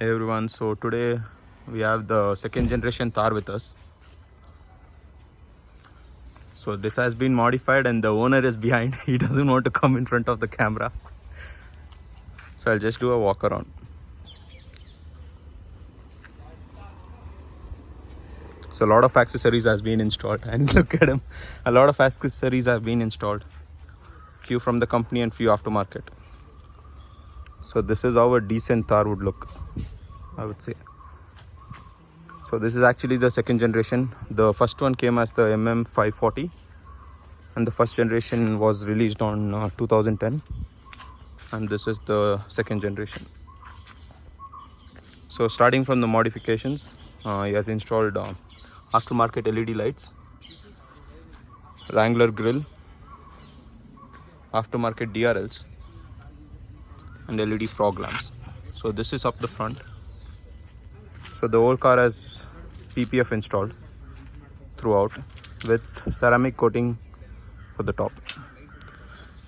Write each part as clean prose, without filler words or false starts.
Hey everyone, so today we have the second generation Thar with us. So this has been modified and the owner is behind. He doesn't want to come in front of the camera. So I'll just do a walk around. So a lot of accessories has been installed and look at him. A lot of accessories have been installed. Few from the company and few aftermarket. So this is how a decent Thar would look, I would say. So this is actually the second generation. The first one came as the MM540 and the first generation was released on 2010, and this is the second generation. So starting from the modifications, he has installed aftermarket LED lights, Wrangler Grill, aftermarket DRLs and LED fog lamps. So this is up the front. So the whole car has PPF installed throughout with ceramic coating for the top.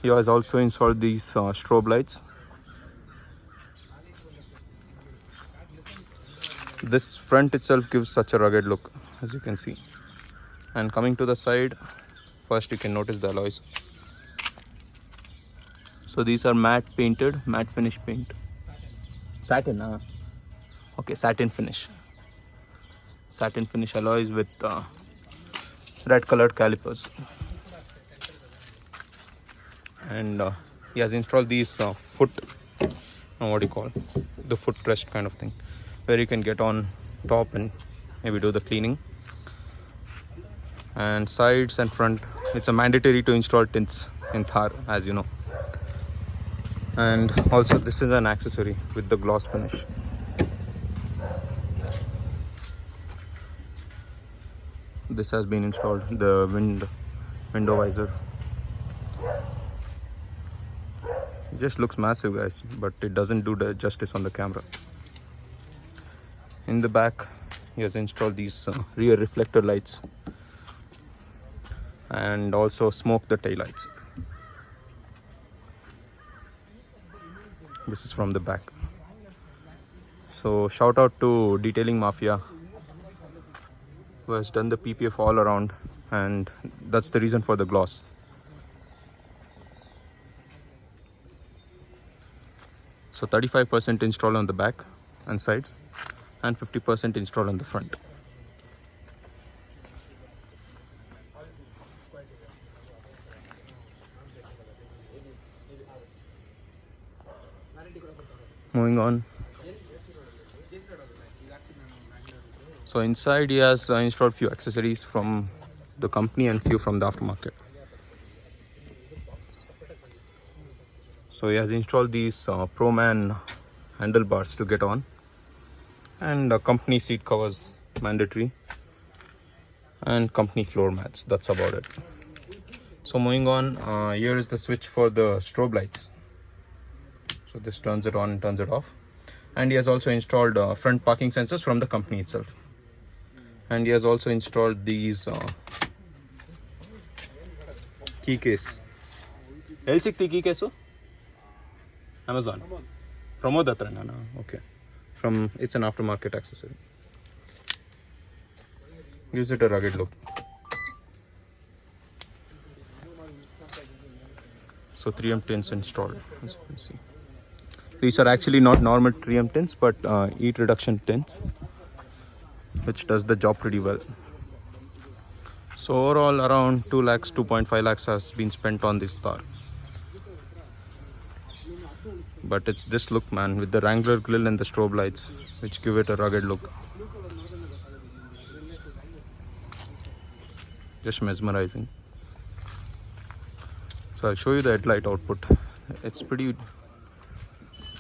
He has also installed these strobe lights. This front itself gives such a rugged look, as you can see. And coming to the side, first you can notice the alloys. So these are matte finish paint. Satin, okay, satin finish. Satin finish alloys with red colored calipers. And he has installed these foot, what do you call, the foot rest kind of thing, where you can get on top and maybe do the cleaning. And sides and front, it's a mandatory to install tints in Thar, as you know. And also this is an accessory with the gloss finish. This has been installed, the window visor. It just looks massive, guys, but it doesn't do the justice on the camera. In the back, he has installed these rear reflector lights and also smoke the tail lights. This is from the back. So shout out to Detailing Mafia, who has done the PPF all around, and that's the reason for the gloss. So 35% installed on the back and sides and 50% installed on the front. Moving on. So inside he has installed few accessories from the company and few from the aftermarket. So he has installed these ProMan handlebars to get on, and company seat covers mandatory, and company floor mats. That's about it. So moving on, here is the switch for the strobe lights. So this turns it on and turns it off. And he has also installed front parking sensors from the company itself. And he has also installed these key case. L60 key case? Amazon. Pramod Atrana. Okay. It's an aftermarket accessory. Gives it a rugged look. So 3M tints installed, as you can see. These are actually not normal 3M tints, but heat reduction tints, which does the job pretty well. So overall around 2 lakhs, 2.5 lakhs has been spent on this Thar. But it's this look, man, with the Wrangler grill and the strobe lights, which give it a rugged look. Just mesmerizing. So I'll show you the headlight output. It's pretty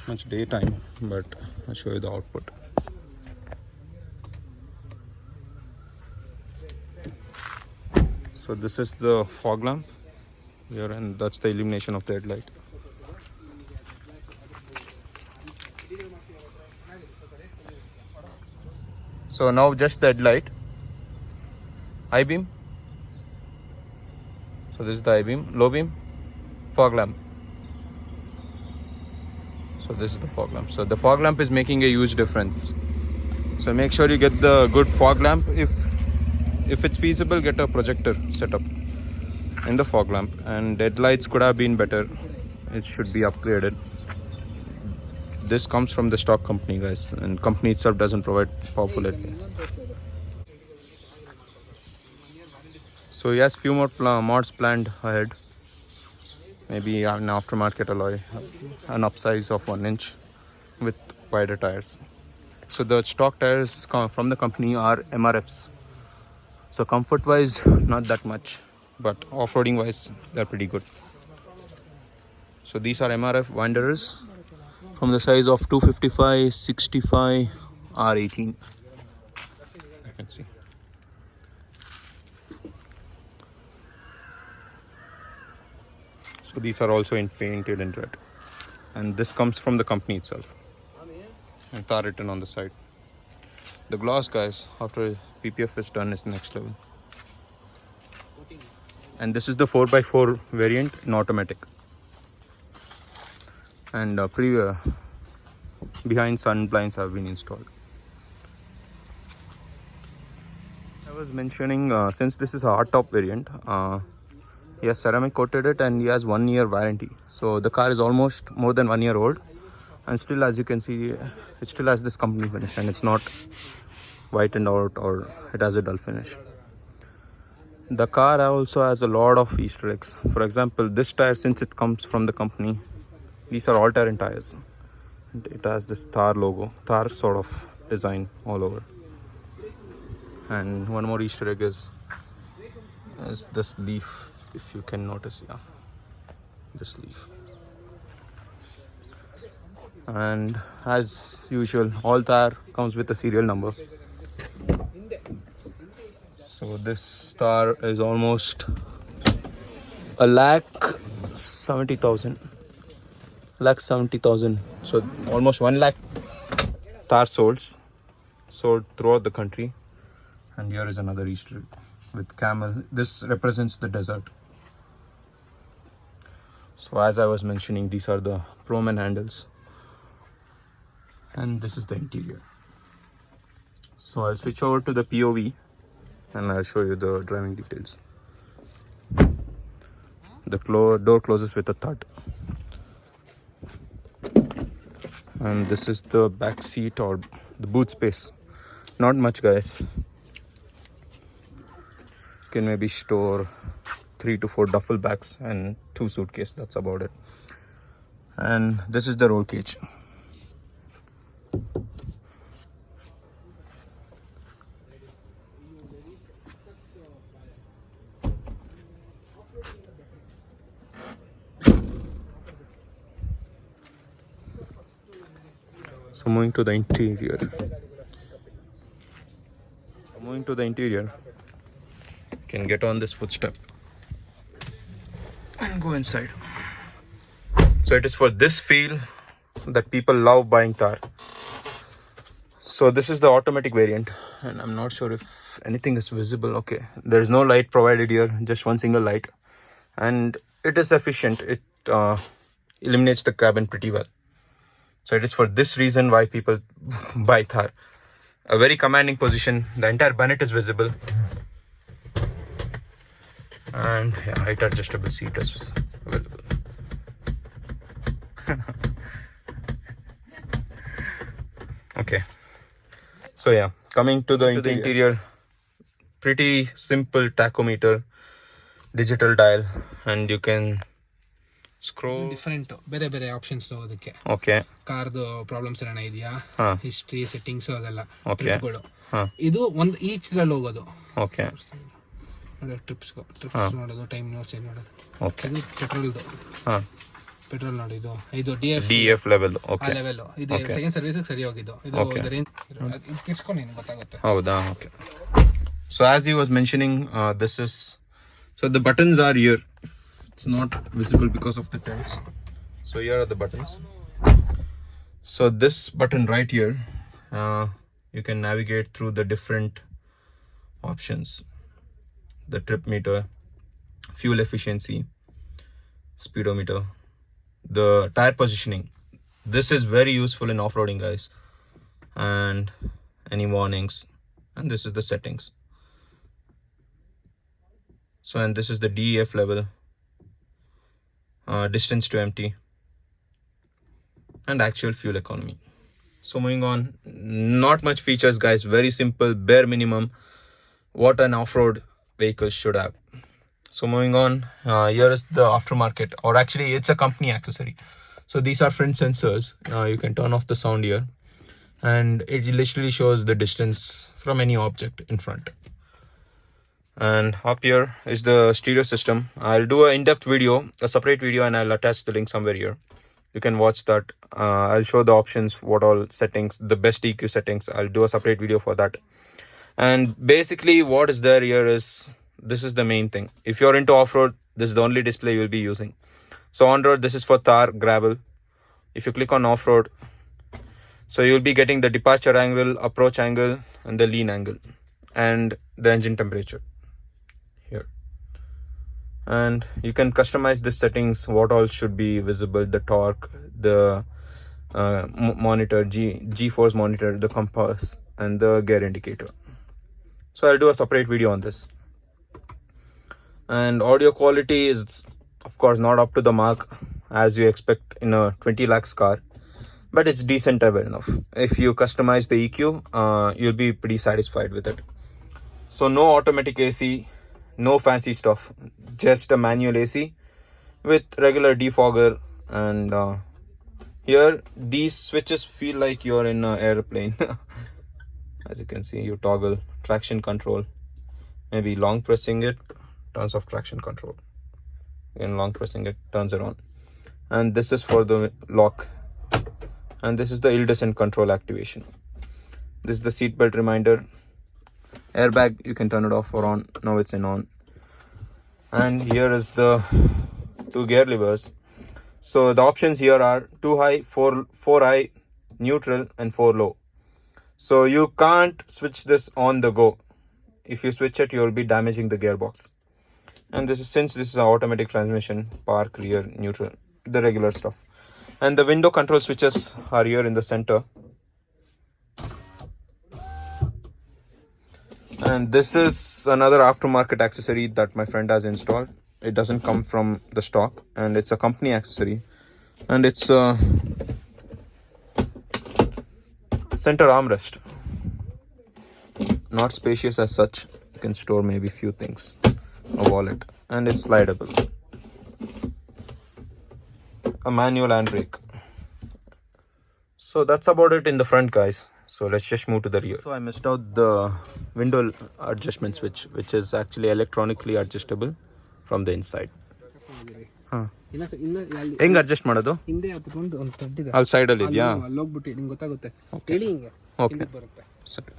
much daytime, but I'll show you the output. So this is the fog lamp here, and that's the illumination of the headlight. So now just the headlight, high beam. So this is the high beam, low beam, fog lamp. So this is the fog lamp. So the fog lamp is making a huge difference. So make sure you get the good fog lamp. If it's feasible, get a projector setup in the fog lamp. And headlights could have been better. It should be upgraded. This comes from the stock company, guys, and company itself doesn't provide powerful headlight. So he has few more mods planned ahead. Maybe an aftermarket alloy, an upsize of 1 inch with wider tires. So the stock tires from the company are MRFs. So comfort wise, not that much, but off-roading wise, they're pretty good. So these are MRF wanderers from the size of 255, 65, R18. You can see. So these are also painted in red, and this comes from the company itself, and Thar written on the side. The gloss, guys, after PPF is done, is next level. And this is the 4x4 variant in automatic, and behind sun blinds have been installed. I was mentioning, since this is a hardtop variant, he has ceramic coated it and he has 1 year warranty. So the car is almost more than 1 year old, and still, as you can see, it still has this company finish, and it's not whitened out or it has a dull finish. The car also has a lot of Easter eggs. For example, this tire, since it comes from the company, these are all-terrain tires. It has this Thar logo, Thar sort of design all over. And one more Easter egg is this leaf, if you can notice. Yeah, this leaf. And as usual, all Thar comes with a serial number. So this Thar is almost 1,70,000. 1,70,000. So almost 1 lakh Thar sold throughout the country. And here is another Easter egg with camel. This represents the desert. So as I was mentioning, these are the Proman handles, and this is the interior. So I'll switch over to the POV and I'll show you the driving details. The door closes with a thud, and this is the back seat or the boot space. Not much, guys. Can maybe store 3 to 4 duffel bags and 2 suitcases. That's about it. And this is the roll cage. So moving to the interior. You can get on this footstep and go inside. So it is for this feel that people love buying Thar. So this is the automatic variant, and I'm not sure if anything is visible. Okay, there is no light provided here, just one single light, and it is efficient. It eliminates the cabin pretty well. So it is for this reason why people buy Thar. A very commanding position. The entire bonnet is visible, and yeah, height adjustable seat is available. Okay, so yeah, coming to the interior, pretty simple tachometer, digital dial, and you can scroll different ಬೇರೆ options ಅದಕ್ಕೆ. Okay. ಕಾರ್ದು problems ಏನಾರ ಇದೆಯಾ, history, settings ಅದೆಲ್ಲ Okay. ಟ್ರಿಪ್ಗಳು. ಇದು ಒಂದು each ರಲ್ಲಿ ಹೋಗೋದು. ಓಕೆ ನೋಡಿ, ಟ್ರಿಪ್ಸ್ ಮಾಡೋದು, ಟೈಮ್ ಚೇಂಜ್ ಮಾಡೋದು. ಓಕೆ, ಇದು ಪೆಟ್ರೋಲ್ದು. ಪೆಟ್ರೋಲ್ ನೋಡಿ, ಇದು DF ಲೆವೆಲ್. Okay, level. ಇದು ಸೆಕೆಂಡ್ ಸರ್ವಿಸ್ ಸರಿ ಹೋಗಿದ್ದು. ಇದು ರೇಂಜ್ ತಿರ್ಸ್ಕೊಂಡು ನೀನು ಗೊತ್ತಾಗುತ್ತೆ. ಹೌದಾ? Okay. So as he was mentioning, this is, so the buttons are here. It's not visible because of the tints. So here are the buttons. So this button right here, you can navigate through the different options: the trip meter, fuel efficiency, speedometer, the tire positioning. This is very useful in off-roading, guys. And any warnings, and this is the settings. So, and this is the DEF level, distance to empty, and actual fuel economy. So moving on, not much features, guys. Very simple, bare minimum what an off-road vehicle should have. So moving on, here is the aftermarket, or actually it's a company accessory. So these are front sensors. You can turn off the sound here, and it literally shows the distance from any object in front. And up here is the stereo system. I'll do an in-depth video, a separate video, and I'll attach the link somewhere here. You can watch that. I'll show the options, what all settings, the best EQ settings. I'll do a separate video for that. And basically what is there here is, this is the main thing. If you're into off-road, this is the only display you'll be using. So on-road, this is for Thar, gravel. If you click on off-road, so you'll be getting the departure angle, approach angle, and the lean angle, and the engine temperature here. And you can customize the settings, what all should be visible, the torque, the monitor, G-force monitor, the compass, and the gear indicator. So I'll do a separate video on this. And audio quality is of course not up to the mark as you expect in a 20 lakhs car, but it's decent enough. If you customize the EQ, you'll be pretty satisfied with it. So no automatic AC, no fancy stuff, just a manual AC with regular defogger. And here these switches feel like you're in an airplane. As you can see, you toggle traction control, maybe long pressing it turns off traction control, and long pressing it turns it on. And this is for the lock, and this is the hill descent control activation. This is the seat belt reminder. Airbag, you can turn it off or on. Now it's in on. And here is the 2 gear levers. So the options here are 2 high, 4 high, neutral, and 4 low. So you can't switch this on the go. If you switch it, you will be damaging the gearbox. And this is, since this is an automatic transmission, park, rear, neutral, the regular stuff. And the window control switches are here in the center. And this is another aftermarket accessory that my friend has installed. It doesn't come from the stock, and it's a company accessory. And it's a center armrest. Not spacious as such. You can store maybe few things, a wallet, and it's slidable. A manual handbrake. So that's about it in the front, guys. So let's just move to the rear. So I missed out the window adjustment switch, which is actually electronically adjustable from the inside. ಹೆಂಗ್ adjust ಮಾಡೋದು? ಹಿಂದೆ ಹತ್ಕೊಂಡು ಒಂದು ತಡ್ಡಿದೆ ಅಲ್ಲಿ side ಅಲ್ಲಿ ಇದೆಯಾ? ಅಲ್ಲಿ ಹೋಗ್ಬಿಟ್ಟು ನಿಂಗೆ ಗೊತ್ತಾಗುತ್ತೆ. ಹೇಳಿ ಹಿಂಗೆ ಓಕೆ ಬರುತ್ತೆ. ಸರಿ.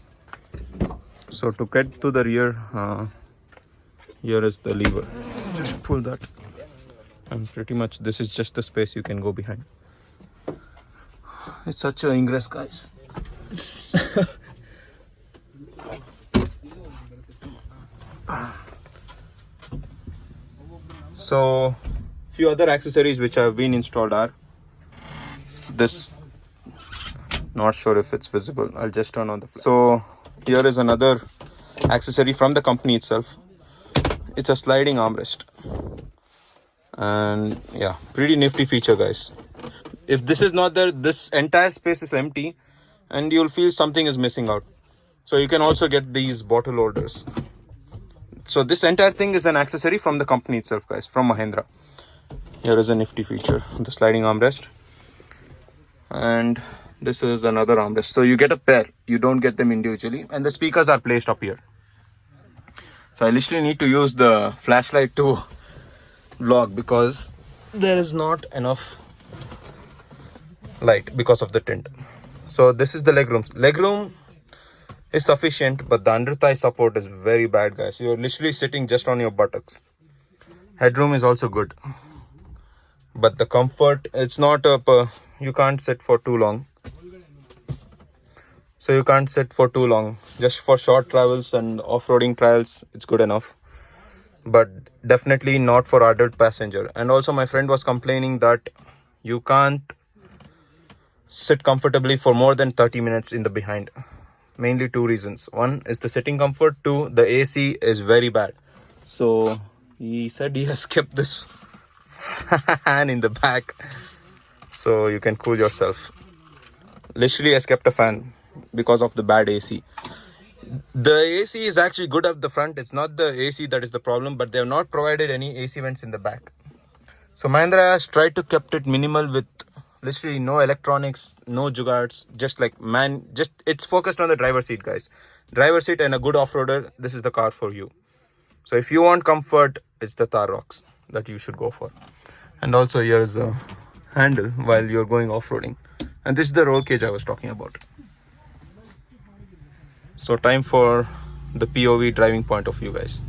So to get to the rear, here is the lever. Just pull that, and pretty much this is just the space you can go behind. It's such a ingress, guys. So few other accessories which have been installed are this. Not sure if it's visible. I'll just turn on the flash. So here is another accessory from the company itself. It's a sliding armrest, and yeah, pretty nifty feature, guys. If this is not there, this entire space is empty and you'll feel something is missing out. So you can also get these bottle holders. So this entire thing is an accessory from the company itself, guys, from Mahindra. Here is a nifty feature, the sliding armrest. And this is another armrest. So you get a pair, you don't get them individually, and the speakers are placed up here. So I literally need to use the flashlight to vlog because there is not enough light because of the tint. So this is the legroom is sufficient, but the under thigh support is very bad, guys. You're literally sitting just on your buttocks. Headroom is also good, but the comfort, it's not you can't sit for too long. So you can't sit for too long. Just for short travels and off-roading trials, it's good enough, but definitely not for adult passenger. And also my friend was complaining that you can't sit comfortably for more than 30 minutes in the behind. Mainly two reasons. One is the sitting comfort. Two, the AC is very bad. So he said he has kept this fan in the back so you can cool yourself. Literally has kept a fan because of the bad AC. The AC is actually good at the front. It's not the AC that is the problem, but they have not provided any AC vents in the back. So Mahindra has tried to kept it minimal with literally no electronics, no jugards, just like it's focused on the driver seat, guys. Driver seat and a good off-roader, this is the car for you. So if you want comfort, it's the Thar rocks that you should go for. And also here's a handle while you're going off-roading. And this is the roll cage I was talking about. So time for the POV driving point of view, guys.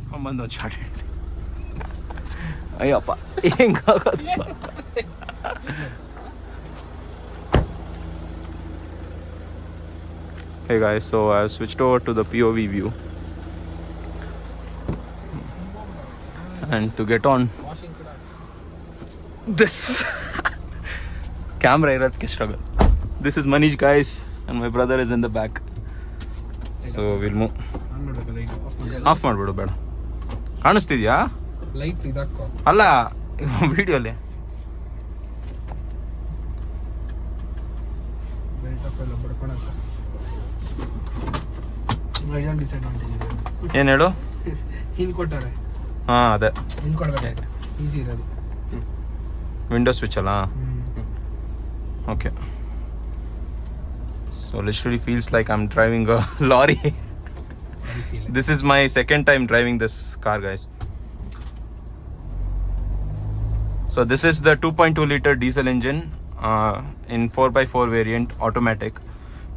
Hey guys, so I've switched over to the POV view. And to get on this camera iratke struggle. This is Manish, guys, and my brother is in the back. So we'll move. Off ಮಾಡ್ಬಿಡು ಬೇಡ ಕಾಣಿಸ್ತಿದ್ಯಾ light ಇದಕ್ಕೋ ಅಲ್ಲ ವಿಡಿಯೋಲಿ belt up ಎಲ್ಲ ಬಡ್ಕೊಳಕ ಇದೊಂದು disadvantage ಇದೆ ಏನು ಹೇಳು ಹಿಂಗ್ ಕೊಟ್ಟಾರೆ ಹಾಂ ಅದೇ ಹಿಂಗ್ ಕೊಡ್ಬೇಕು ಈಸಿ ಇರೋದು ವಿಂಡೋ ಸ್ವಿಚ್ ಅಲ್ಲ okay so literally feels like I'm driving a lorry. This is my second time driving this car, guys. So this is the 2.2 liter diesel engine in 4x4 variant automatic.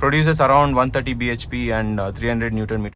Produces around 130 bhp and 300 Newton meter.